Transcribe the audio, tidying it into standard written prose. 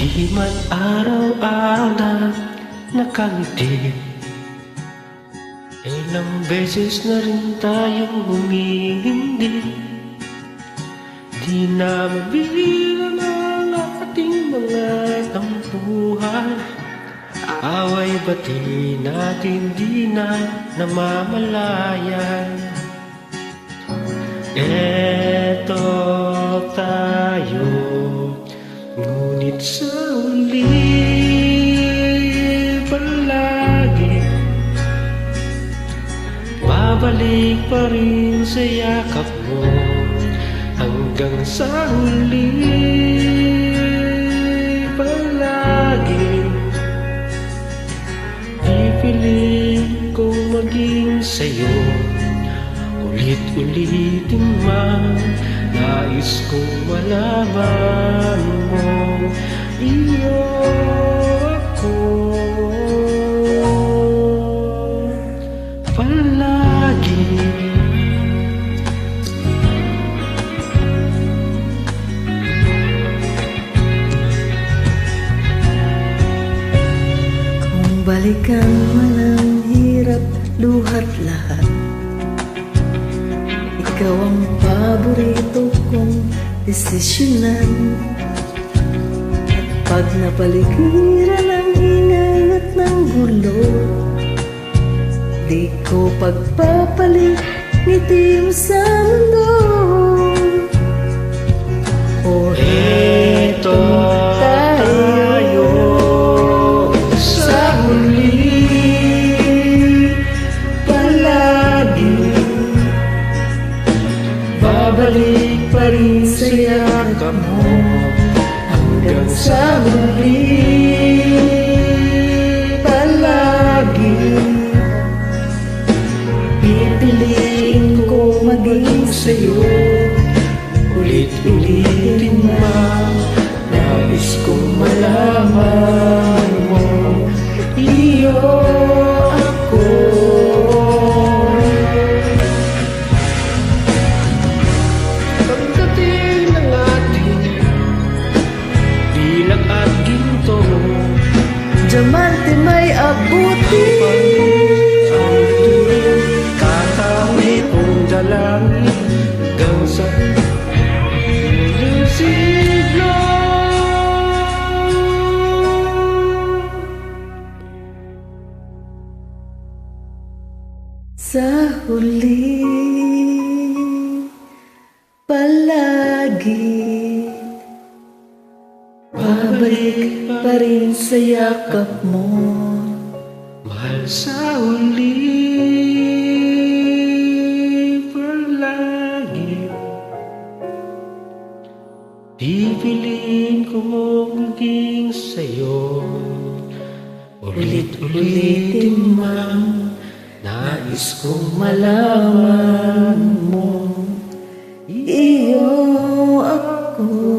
Di man araw-araw na nakangiti, ilang beses na rin tayong humihindi. Di na mabilang ang ating mga tampuhan, away bati natin di na namamalayan. Eto tayo, ngunit sa huli palagi babalik pa rin sa yakap mo. Hanggang sa huli palagi pipiliin kong maging sa'yo. Ulit-ulitin man, nais kong malaman mo, iyo ako palagi. Kung balikan man ang hirap, luhat lahat, ikaw ang paborito kong desisyonan. At pag napaligiran ang ingay at ng gulo, di ko pagpapalit ngiti mo sa mundo. O Eto tayo sa huli palagi, babalik pa rin sa yakap mo. Hanggang sa huli palagi pipiliin ko maging sa'yo. Ulit-ulitin man, nais kong malaman mo, iyo ako. Pagdating ng ating bilang at ginto, diamante may abuti, kakawin kong dalangin hanggang sa huling siglo. sa huli palagi babalik pa rin sa yakap mo. Mahal, sa huli palagi pipiliin ko maging sa'yo. Ulit-ulitin man, nais kong malaman mo, Iyo ako.